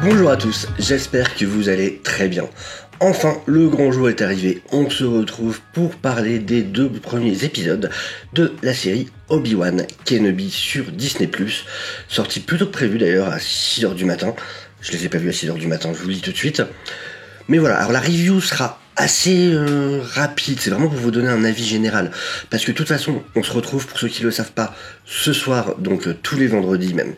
Bonjour à tous, j'espère que vous allez très bien. Enfin, le grand jour est arrivé, on se retrouve pour parler des 2 premiers épisodes de la série Obi-Wan Kenobi sur Disney+, sorti plus tôt que prévu d'ailleurs à 6h du matin. Je les ai pas vus à 6h du matin, je vous le dis tout de suite. Mais voilà, alors la review sera assez rapide, c'est vraiment pour vous donner un avis général. Parce que de toute façon, on se retrouve, pour ceux qui ne le savent pas, ce soir, donc tous les vendredis même,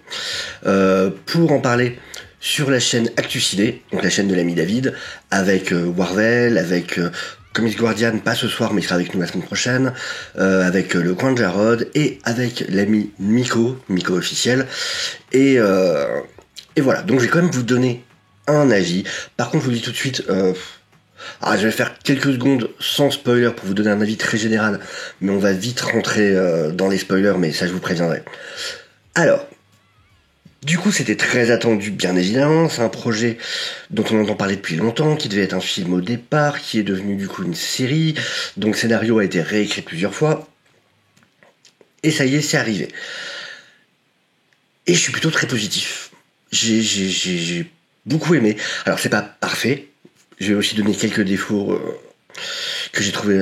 pour en parler sur la chaîne Actu-Ciné, donc la chaîne de l'ami David, avec Warvel, avec Comics Guardian, pas ce soir, mais il sera avec nous la semaine prochaine, avec le coin de Jarod, et avec l'ami Miko officiel. Et voilà, donc je vais quand même vous donner un avis. Par contre, je vous le dis tout de suite, je vais faire quelques secondes sans spoiler pour vous donner un avis très général, mais on va vite rentrer dans les spoilers, mais ça je vous préviendrai. Alors, du coup, c'était très attendu, bien évidemment. C'est un projet dont on entend parler depuis longtemps, qui devait être un film au départ, qui est devenu du coup une série. Donc, le scénario a été réécrit plusieurs fois. Et ça y est, c'est arrivé. Et je suis plutôt très positif. J'ai beaucoup aimé. Alors, c'est pas parfait. Je vais aussi donner quelques défauts que j'ai trouvé,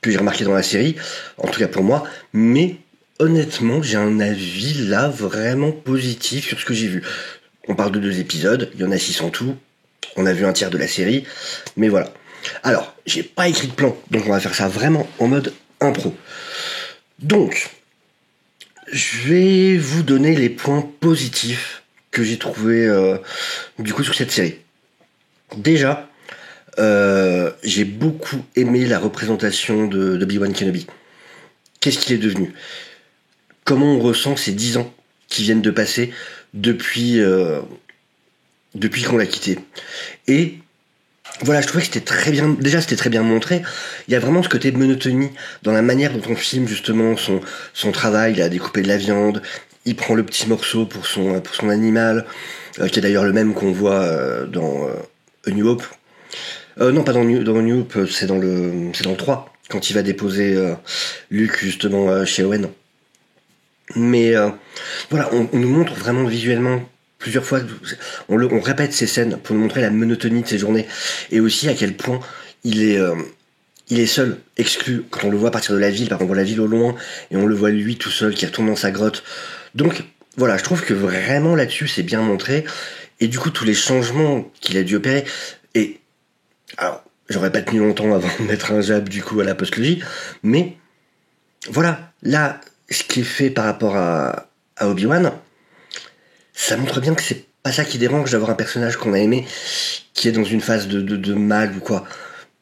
que j'ai remarqué dans la série. En tout cas pour moi. Mais honnêtement, j'ai un avis là vraiment positif sur ce que j'ai vu. On parle de 2 épisodes, il y en a 6 en tout. On a vu un tiers de la série, mais voilà. Alors, j'ai pas écrit de plan, donc on va faire ça vraiment en mode impro. Donc, je vais vous donner les points positifs que j'ai trouvé du coup sur cette série. Déjà, j'ai beaucoup aimé la représentation de Obi-Wan Kenobi. Qu'est-ce qu'il est devenu ? Comment on ressent ces 10 ans qui viennent de passer depuis qu'on l'a quitté. Et voilà, je trouvais que c'était très bien. Déjà, c'était très bien montré. Il y a vraiment ce côté de monotonie dans la manière dont on filme justement son travail. Il a découpé de la viande. Il prend le petit morceau pour son animal, qui est d'ailleurs le même qu'on voit dans A New Hope. Non, pas dans New Hope, c'est dans le 3, quand il va déposer Luke justement chez Owen. Mais voilà, on nous montre vraiment visuellement plusieurs fois, on répète ces scènes pour nous montrer la monotonie de ces journées et aussi à quel point il est seul, exclu. Quand on le voit partir de la ville, on voit la ville au loin et on le voit lui tout seul qui retourne dans sa grotte. Donc voilà, je trouve que vraiment là-dessus c'est bien montré et du coup tous les changements qu'il a dû opérer. Et alors j'aurais pas tenu longtemps avant de mettre un jab du coup à la postlogie, mais voilà, là ce qui est fait par rapport à Obi-Wan, ça montre bien que c'est pas ça qui dérange d'avoir un personnage qu'on a aimé, qui est dans une phase de mal ou quoi.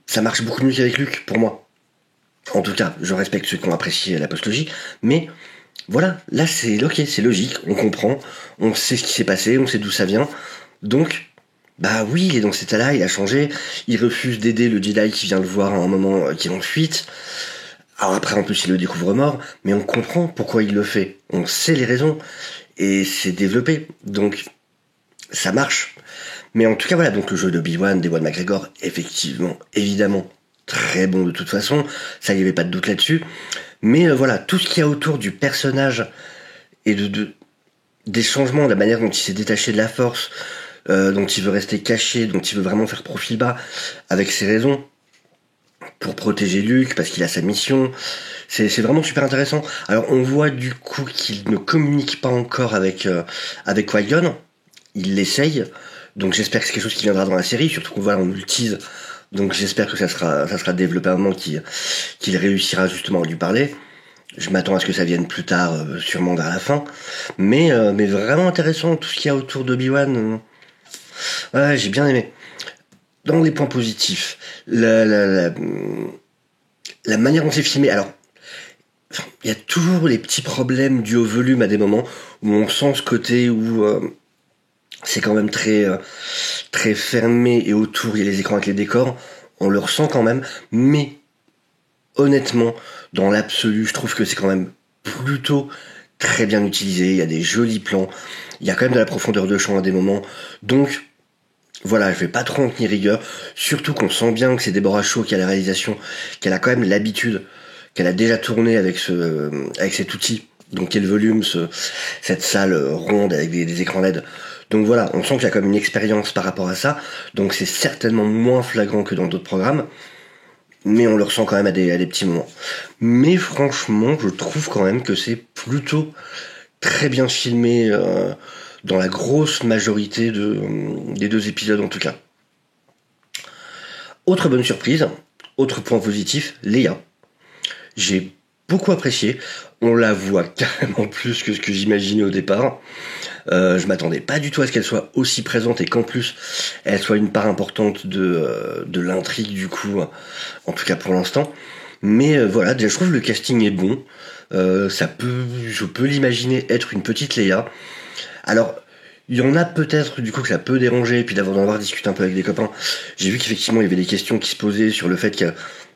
Ça marche beaucoup mieux qu'avec Luke, pour moi. En tout cas, je respecte ceux qui ont apprécié la postlogie, mais voilà, là c'est ok, c'est logique, on comprend, on sait ce qui s'est passé, on sait d'où ça vient, donc, bah oui, il est dans cet état-là, il a changé, il refuse d'aider le Jedi qui vient le voir à un moment qui est en fuite. Alors après, en plus, il le découvre mort, mais on comprend pourquoi il le fait. On sait les raisons, et c'est développé, donc ça marche. Mais en tout cas, voilà, donc le jeu d'Obi-Wan, d'Ewan McGregor, effectivement, évidemment, très bon de toute façon, ça, il n'y avait pas de doute là-dessus. Mais voilà, tout ce qu'il y a autour du personnage et des changements, la manière dont il s'est détaché de la force, dont il veut rester caché, dont il veut vraiment faire profil bas, avec ses raisons, pour protéger Luke, parce qu'il a sa mission. C'est vraiment super intéressant. Alors on voit du coup qu'il ne communique pas encore avec Qui-Gon. Il l'essaye. Donc j'espère que c'est quelque chose qui viendra dans la série, surtout qu'on on nous le tease. Donc j'espère que ça sera développé à un moment qu'il réussira justement à lui parler. Je m'attends à ce que ça vienne plus tard, sûrement vers la fin. Mais vraiment intéressant tout ce qu'il y a autour d'Obi-Wan. Ouais, j'ai bien aimé. Dans les points positifs, la manière dont c'est filmé. Alors, il y a toujours les petits problèmes dus au volume à des moments où on sent ce côté où c'est quand même très très fermé et autour il y a les écrans avec les décors. On le ressent quand même, mais honnêtement, dans l'absolu, je trouve que c'est quand même plutôt très bien utilisé. Il y a des jolis plans, il y a quand même de la profondeur de champ à des moments. Donc voilà, je vais pas trop en tenir rigueur, surtout qu'on sent bien que c'est Deborah Shaw qui a la réalisation, qu'elle a quand même l'habitude, qu'elle a déjà tourné avec cet outil, donc quel volume, cette salle ronde avec des écrans LED. Donc voilà, on sent qu'il y a quand même une expérience par rapport à ça, donc c'est certainement moins flagrant que dans d'autres programmes, mais on le ressent quand même à des petits moments. Mais franchement, je trouve quand même que c'est plutôt très bien filmé dans la grosse majorité des 2 épisodes en tout cas. Autre bonne surprise, autre point positif, Léa. J'ai beaucoup apprécié. On la voit carrément plus que ce que j'imaginais au départ. Je m'attendais pas du tout à ce qu'elle soit aussi présente et qu'en plus elle soit une part importante de l'intrigue du coup, en tout cas pour l'instant. Mais voilà, déjà je trouve que le casting est bon. Je peux l'imaginer être une petite Léa. Alors, il y en a peut-être du coup que ça peut déranger, et puis d'en avoir discuté un peu avec des copains. J'ai vu qu'effectivement il y avait des questions qui se posaient sur le fait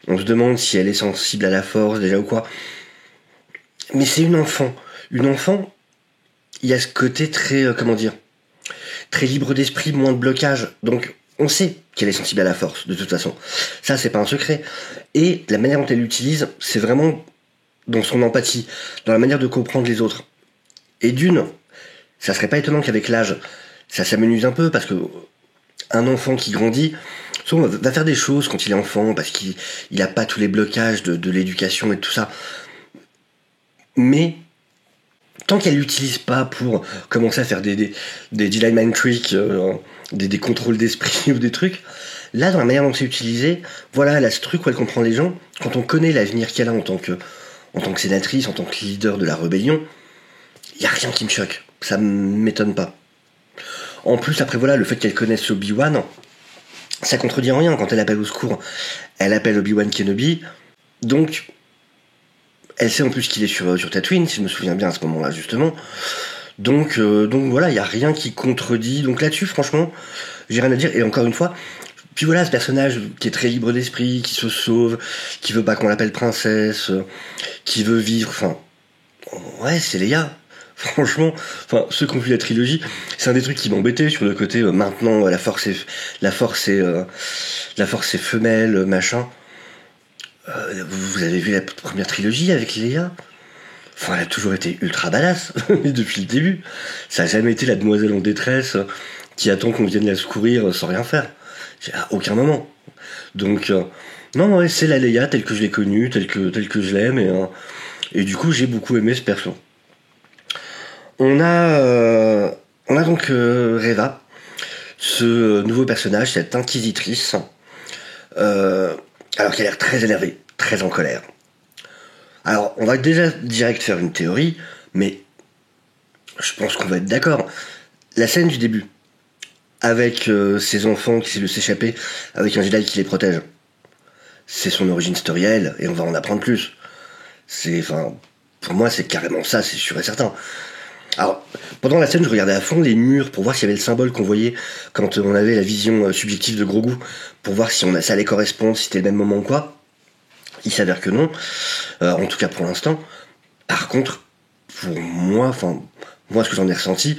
qu'on se demande si elle est sensible à la force déjà ou quoi. Mais c'est une enfant. Une enfant, il y a ce côté très, très libre d'esprit, moins de blocage. Donc, on sait qu'elle est sensible à la force, de toute façon. Ça, c'est pas un secret. Et la manière dont elle l'utilise, c'est vraiment dans son empathie, dans la manière de comprendre les autres. Et d'une, ça serait pas étonnant qu'avec l'âge, ça s'amenuise un peu, parce que un enfant qui grandit, souvent va faire des choses quand il est enfant, parce qu'il a pas tous les blocages de l'éducation et de tout ça. Mais tant qu'elle l'utilise pas pour commencer à faire des Jedi Mind Tricks, des contrôles d'esprit ou des trucs, là, dans la manière dont c'est utilisé, voilà, elle a ce truc où elle comprend les gens. Quand on connaît l'avenir qu'elle a en tant que sénatrice, en tant que leader de la rébellion, il y a rien qui me choque. Ça m'étonne pas. En plus, après voilà, le fait qu'elle connaisse Obi-Wan, ça contredit en rien. Quand elle appelle au secours, elle appelle Obi-Wan Kenobi. Donc, elle sait en plus qu'il est sur Tatooine, si je me souviens bien à ce moment-là, justement. Donc voilà, il n'y a rien qui contredit. Donc là-dessus, franchement, j'ai rien à dire. Et encore une fois, puis voilà, ce personnage qui est très libre d'esprit, qui se sauve, qui veut pas qu'on l'appelle princesse, qui veut vivre, enfin, ouais, c'est Leia. Franchement, enfin, ceux qui ont vu la trilogie, c'est un des trucs qui m'embêtait sur le côté, maintenant, la force est femelle, machin. Vous avez vu la première trilogie avec Leia? Enfin, elle a toujours été ultra badass, depuis le début. Ça a jamais été la demoiselle en détresse qui attend qu'on vienne la secourir sans rien faire. À aucun moment. Donc, non, ouais, c'est la Leia telle que je l'ai connue, telle que je l'aime, et du coup, j'ai beaucoup aimé ce perso. On a donc Reva, ce nouveau personnage, cette inquisitrice, alors qu'elle a l'air très énervée, très en colère. Alors, on va déjà direct faire une théorie, mais je pense qu'on va être d'accord. La scène du début, avec ses enfants qui essaient de s'échapper, avec un Jedi qui les protège, c'est son origine story à elle, et on va en apprendre plus. Pour moi, c'est carrément ça, c'est sûr et certain. Alors, pendant la scène, je regardais à fond les murs pour voir s'il y avait le symbole qu'on voyait quand on avait la vision subjective de Grogu, pour voir si ça allait correspondre, si c'était le même moment ou quoi. Il s'avère que non, en tout cas pour l'instant. Par contre, pour moi, ce que j'en ai ressenti,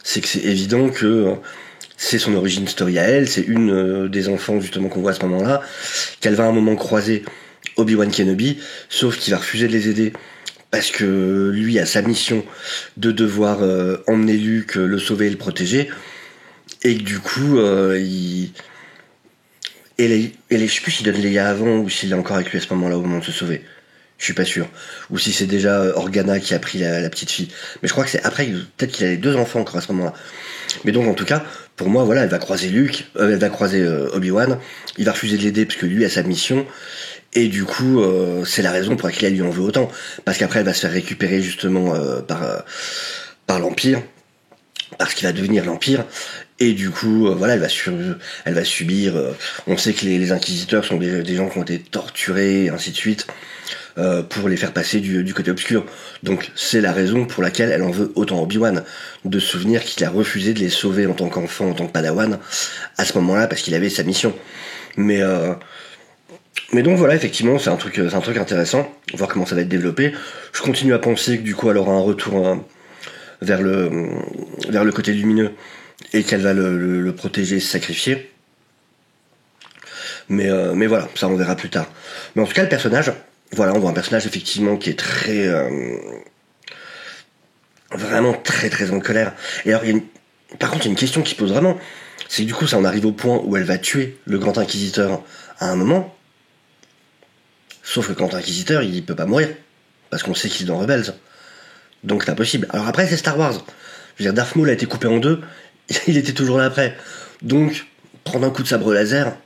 c'est que c'est évident que c'est son origine story à elle, c'est une des enfants justement qu'on voit à ce moment-là, qu'elle va à un moment croiser Obi-Wan Kenobi, sauf qu'il va refuser de les aider parce que lui a sa mission de devoir emmener Luke, le sauver et le protéger, et que du coup, je sais plus s'il donne Leia avant ou s'il est encore avec lui à ce moment-là au moment de se sauver. Je suis pas sûr. Ou si c'est déjà Organa qui a pris la petite fille. Mais je crois que c'est après, peut-être qu'il a les 2 enfants encore à ce moment-là. Mais donc en tout cas, pour moi, voilà, elle va croiser elle va croiser Obi-Wan. Il va refuser de l'aider parce que lui a sa mission. Et du coup, c'est la raison pour laquelle elle lui en veut autant. Parce qu'après, elle va se faire récupérer justement par l'Empire. Parce qu'il va devenir l'Empire. Et du coup, voilà, elle va subir. On sait que les inquisiteurs sont des gens qui ont été torturés, et ainsi de suite, pour les faire passer du côté obscur. Donc, c'est la raison pour laquelle elle en veut autant à Obi-Wan, de se souvenir qu'il a refusé de les sauver en tant qu'enfant, en tant que Padawan, à ce moment-là, parce qu'il avait sa mission. Mais donc voilà, effectivement, c'est un truc intéressant. Voir comment ça va être développé. Je continue à penser que du coup, elle aura un retour vers le côté lumineux et qu'elle va le protéger, se sacrifier. Mais voilà, ça on verra plus tard. Mais en tout cas, le personnage, voilà, on voit un personnage effectivement qui est très vraiment très très en colère. Et alors Par contre, il y a une question qui pose vraiment, c'est que du coup, ça en arrive au point où elle va tuer le Grand Inquisiteur à un moment, sauf que le Grand Inquisiteur, il peut pas mourir, parce qu'on sait qu'il est dans Rebels. Donc c'est impossible. Alors après, c'est Star Wars. Je veux dire, Darth Maul a été coupé en deux, il était toujours là après. Donc, prendre un coup de sabre laser,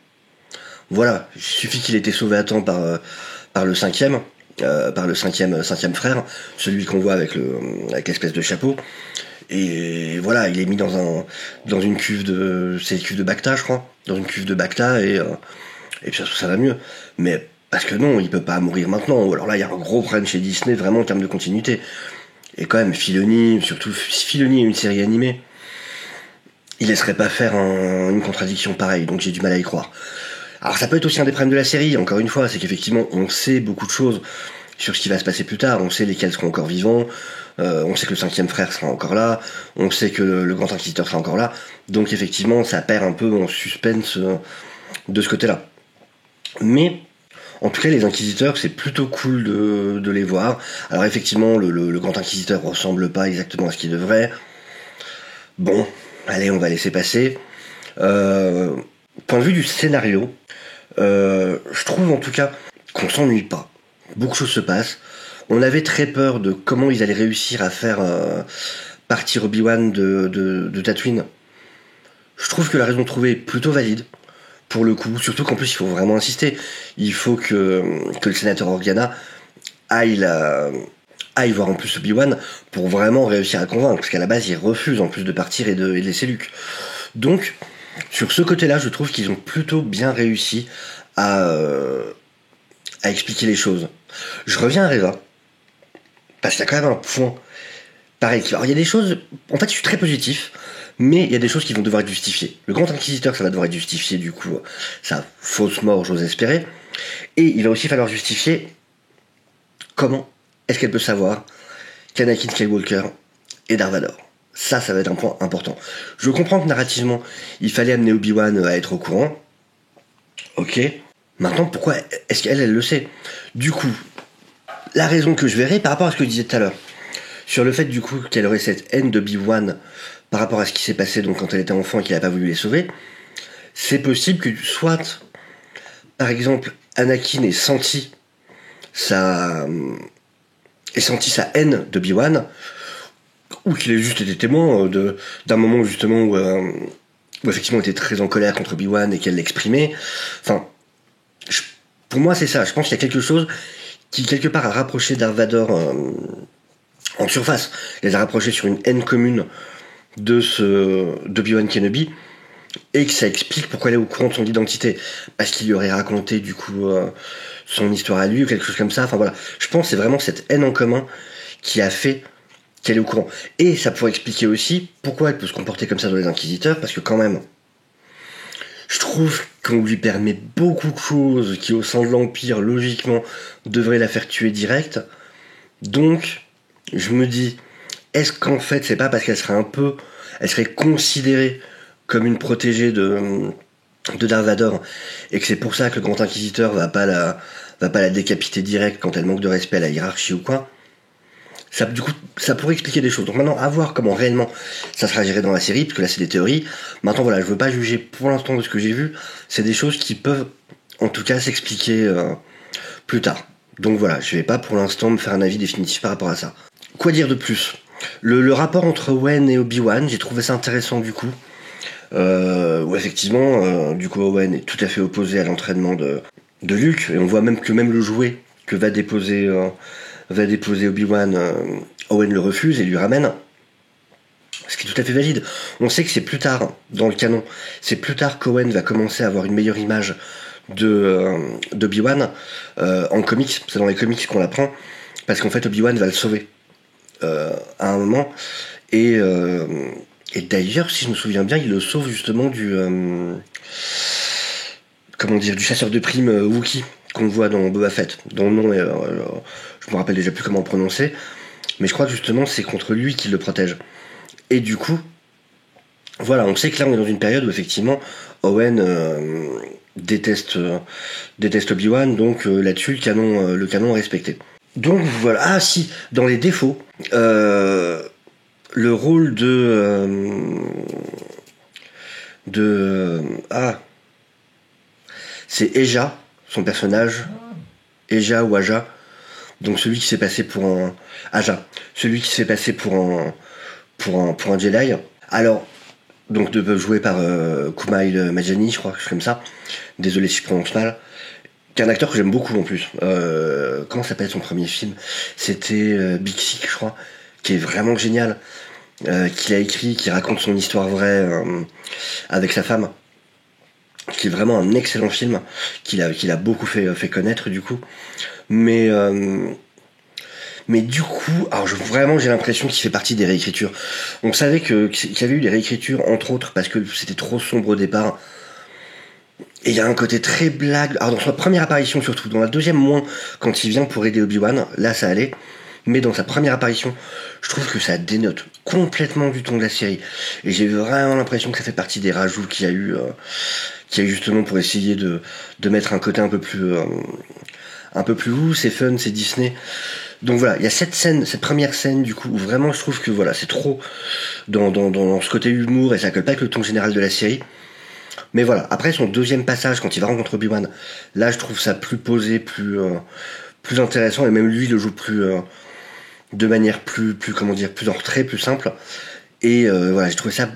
voilà, il suffit qu'il ait été sauvé à temps par le cinquième, cinquième frère, celui qu'on voit avec l'espèce de chapeau. Et voilà, il est mis dans une cuve c'est une cuve de Bacta, je crois, dans une cuve de Bacta et puis ça va mieux. Mais parce que non, il peut pas mourir maintenant. Ou alors là, il y a un gros problème chez Disney, vraiment en termes de continuité. Et quand même, Filoni, surtout si Filoni a une série animée, il laisserait pas faire une contradiction pareille. Donc j'ai du mal à y croire. Alors ça peut être aussi un des problèmes de la série. Encore une fois, c'est qu'effectivement, on sait beaucoup de choses sur ce qui va se passer plus tard. On sait lesquels seront encore vivants. On sait que le cinquième frère sera encore là. On sait que le grand inquisiteur sera encore là. Donc effectivement, ça perd un peu en suspense de ce côté-là. Mais en tout cas, les inquisiteurs, c'est plutôt cool de les voir. Alors effectivement, le grand inquisiteur ressemble pas exactement à ce qu'il devrait. Bon, allez, on va laisser passer. Point de vue du scénario, je trouve en tout cas qu'on s'ennuie pas. Beaucoup de choses se passent. On avait très peur de comment ils allaient réussir à faire partir Obi-Wan de Tatooine. Je trouve que la raison trouvée est plutôt valide, pour le coup. Surtout qu'en plus, il faut vraiment insister. Il faut que le sénateur Organa aille voir en plus Obi-Wan pour vraiment réussir à convaincre. Parce qu'à la base, il refuse en plus de partir et de laisser Luke. Donc, sur ce côté-là, je trouve qu'ils ont plutôt bien réussi à expliquer les choses. Je reviens à Reva, parce qu'il y a quand même un point pareil. Alors, il y a des choses... En fait, je suis très positif, mais il y a des choses qui vont devoir être justifiées. Le Grand Inquisiteur, ça va devoir être justifié, du coup, sa fausse mort, j'ose espérer. Et il va aussi falloir justifier comment est-ce qu'elle peut savoir qu'Anakin Skywalker est Darth Vader. Ça va être un point important. Je comprends que narrativement, il fallait amener Obi-Wan à être au courant. Ok. Maintenant, pourquoi est-ce qu'elle le sait? Du coup, la raison que je verrai par rapport à ce que je disais tout à l'heure, sur le fait du coup qu'elle aurait cette haine d'Obi-Wan par rapport à ce qui s'est passé donc quand elle était enfant et qu'il n'a pas voulu les sauver, c'est possible que soit, par exemple, Anakin ait senti sa haine d'Obi-Wan, ou qu'il ait juste été témoin d'un moment justement où effectivement elle était très en colère contre Obi-Wan et qu'elle l'exprimait. Enfin, pour moi c'est ça. Je pense qu'il y a quelque chose qui quelque part a rapproché Darth Vader en surface. Les a rapprochés sur une haine commune d'Obi-Wan Kenobi, et que ça explique pourquoi elle est au courant de son identité. Parce qu'il lui aurait raconté du coup son histoire à lui ou quelque chose comme ça. Enfin voilà. Je pense que c'est vraiment cette haine en commun qui a fait qu'elle est au courant. Et ça pourrait expliquer aussi pourquoi elle peut se comporter comme ça dans les Inquisiteurs, parce que quand même, je trouve qu'on lui permet beaucoup de choses qui, au sein de l'Empire, logiquement, devraient la faire tuer direct. Donc, je me dis, est-ce qu'en fait, c'est pas parce qu'elle serait considérée comme une protégée de Darth Vader, et que c'est pour ça que le Grand Inquisiteur va pas la décapiter direct quand elle manque de respect à la hiérarchie ou quoi. Du coup, ça pourrait expliquer des choses. Donc maintenant, à voir comment réellement ça sera géré dans la série, parce que là c'est des théories. Maintenant voilà, je veux pas juger pour l'instant de ce que j'ai vu. C'est des choses qui peuvent, en tout cas, s'expliquer plus tard. Donc voilà, je vais pas pour l'instant me faire un avis définitif par rapport à ça. Quoi dire de plus? Le rapport entre Owen et Obi-Wan, j'ai trouvé ça intéressant du coup. Où effectivement, du coup Owen est tout à fait opposé à l'entraînement de Luke, et on voit même que le jouet que va déposer Obi-Wan, Owen le refuse et lui ramène. Ce qui est tout à fait valide. On sait que c'est plus tard, dans le canon, c'est plus tard qu'Owen va commencer à avoir une meilleure image d'Obi-Wan en comics. C'est dans les comics qu'on l'apprend, parce qu'en fait Obi-Wan va le sauver à un moment. Et d'ailleurs, si je me souviens bien, il le sauve justement du chasseur de primes Wookiee qu'on voit dans Boba Fett, dont le nom est, je me rappelle déjà plus comment le prononcer, mais je crois que justement c'est contre lui qu'il le protège. Et du coup, voilà, on sait que là on est dans une période où effectivement Owen déteste Obi-Wan, donc là-dessus le canon est respecté. Donc voilà, ah si, dans les défauts, le rôle c'est Eja, son personnage, Eja ou Aja, donc celui qui s'est passé pour un Aja, celui qui s'est passé pour un Jedi. Alors, donc joué par Kumail Nanjiani, je crois, quelque chose comme ça. Désolé si je prononce mal. Qui est un acteur que j'aime beaucoup en plus. Comment s'appelle son premier film? C'était Big Sick, je crois, qui est vraiment génial. Qu'il a écrit, qui raconte son histoire vraie avec sa femme. Qui est vraiment un excellent film, qu'il a beaucoup fait connaître du coup. Mais du coup, alors vraiment j'ai l'impression qu'il fait partie des réécritures. On savait qu'il y avait eu des réécritures, entre autres, parce que c'était trop sombre au départ. Et il y a un côté très blague. Alors dans sa première apparition surtout, dans la deuxième moins, quand il vient pour aider Obi-Wan, là ça allait. Mais dans sa première apparition, je trouve que ça dénote complètement du ton de la série. Et j'ai vraiment l'impression que ça fait partie des rajouts qu'il y a eu justement pour essayer de mettre un côté un peu plus c'est fun, c'est Disney. Donc voilà, il y a cette première scène du coup où vraiment je trouve que voilà, c'est trop dans ce côté humour et ça colle pas avec le ton général de la série. Mais voilà, après son deuxième passage quand il va rencontrer Obi-Wan, là je trouve ça plus posé, plus intéressant et même lui le joue de manière plus comment dire, plus en retrait, plus simple. Et voilà, j'ai trouvé ça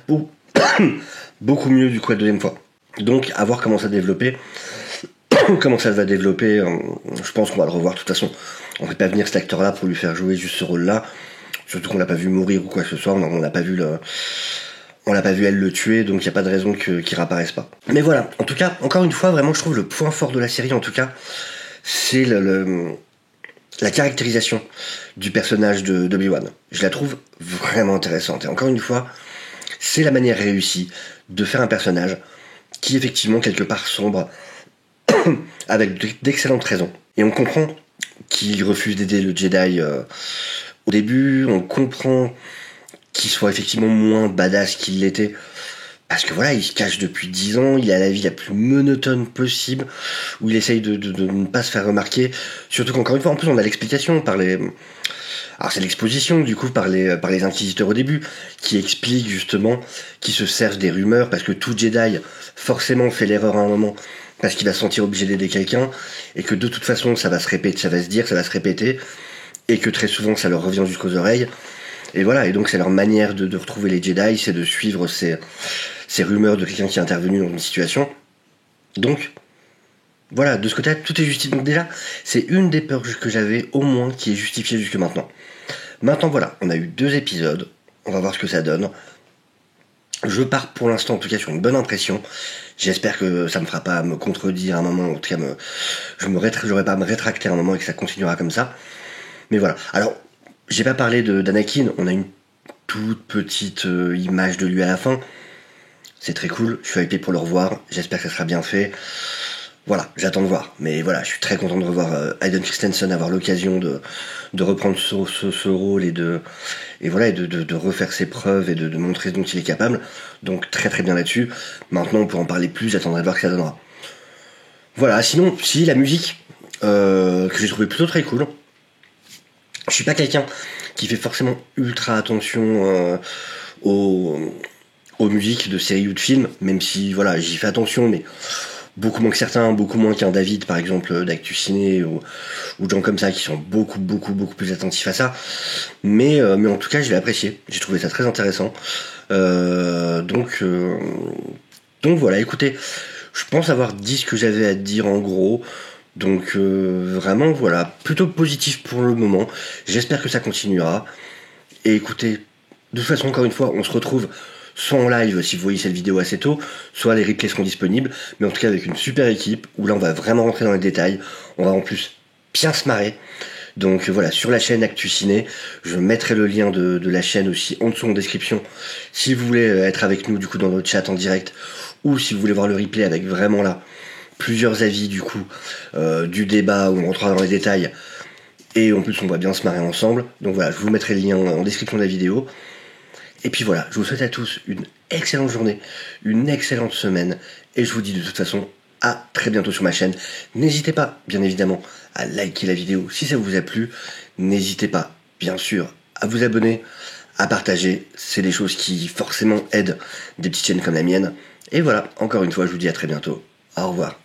beaucoup mieux du coup la deuxième fois. Donc à voir comment ça va développer. Je pense qu'on va le revoir de toute façon. On ne fait pas venir cet acteur-là pour lui faire jouer juste ce rôle-là. Surtout qu'on l'a pas vu mourir ou quoi que ce soit. On l'a pas vu elle le tuer, donc il n'y a pas de raison qu'il réapparaisse pas. Mais voilà, en tout cas, encore une fois, vraiment, je trouve le point fort de la série, en tout cas, c'est la caractérisation du personnage de Obi-Wan. Je la trouve vraiment intéressante. Et encore une fois, c'est la manière réussie de faire un personnage qui, effectivement, quelque part sombre, avec d'excellentes raisons. Et on comprend qu'il refuse d'aider le Jedi au début, on comprend qu'il soit effectivement moins badass qu'il l'était, parce que voilà, il se cache depuis 10 ans, il a la vie la plus monotone possible, où il essaye de ne pas se faire remarquer, surtout qu'encore une fois, en plus on a l'explication par les... Alors c'est l'exposition du coup par les inquisiteurs au début, qui explique justement qu'ils se servent des rumeurs, parce que tout Jedi forcément fait l'erreur à un moment, parce qu'il va se sentir obligé d'aider quelqu'un, et que de toute façon ça va se répéter, ça va se répéter, et que très souvent ça leur revient jusqu'aux oreilles. Et voilà, et donc c'est leur manière de retrouver les Jedi, c'est de suivre ces rumeurs de quelqu'un qui est intervenu dans une situation. Donc, voilà, de ce côté-là, tout est justifié. Donc déjà, c'est une des peurs que j'avais au moins qui est justifiée jusque maintenant. Maintenant, voilà, on a eu 2 épisodes, on va voir ce que ça donne. Je pars pour l'instant, en tout cas, sur une bonne impression. J'espère que ça me fera pas me contredire à un moment, en tout cas, j'aurai pas à me rétracter à un moment et que ça continuera comme ça. Mais voilà. Alors, j'ai pas parlé d'Anakin, on a une toute petite image de lui à la fin. C'est très cool, je suis hypé pour le revoir, j'espère que ça sera bien fait. Voilà, j'attends de voir. Mais voilà, je suis très content de revoir Hayden Christensen, avoir l'occasion de reprendre ce rôle et de refaire ses preuves et de montrer ce dont il est capable. Donc très très bien là-dessus. Maintenant, pour en parler plus, j'attendrai de voir ce que ça donnera. Voilà, sinon, si la musique, que j'ai trouvé plutôt très cool. Je suis pas quelqu'un qui fait forcément ultra attention aux musiques de séries ou de films, même si voilà, j'y fais attention, mais beaucoup moins que certains, beaucoup moins qu'un David par exemple d'Actu Ciné ou de gens comme ça qui sont beaucoup plus attentifs à ça. Mais en tout cas, je l'ai apprécié, j'ai trouvé ça très intéressant. Donc voilà, écoutez, je pense avoir dit ce que j'avais à dire en gros. Donc vraiment voilà, plutôt positif pour le moment. J'espère que ça continuera. Et écoutez, de toute façon encore une fois, on se retrouve soit en live si vous voyez cette vidéo assez tôt, soit les replays seront disponibles, mais en tout cas avec une super équipe où là on va vraiment rentrer dans les détails. On va en plus bien se marrer. Donc voilà, sur la chaîne Actu Ciné, je mettrai le lien de la chaîne aussi en dessous en description si vous voulez être avec nous du coup dans notre chat en direct, ou si vous voulez voir le replay avec vraiment là plusieurs avis du coup du débat où on rentrera dans les détails et en plus on va bien se marrer ensemble. Donc voilà, je vous mettrai le lien en description de la vidéo. Et puis voilà, je vous souhaite à tous une excellente journée, une excellente semaine, et je vous dis de toute façon à très bientôt sur ma chaîne. N'hésitez pas, bien évidemment, à liker la vidéo si ça vous a plu. N'hésitez pas, bien sûr, à vous abonner, à partager. C'est des choses qui forcément aident des petites chaînes comme la mienne. Et voilà, encore une fois, je vous dis à très bientôt. Au revoir.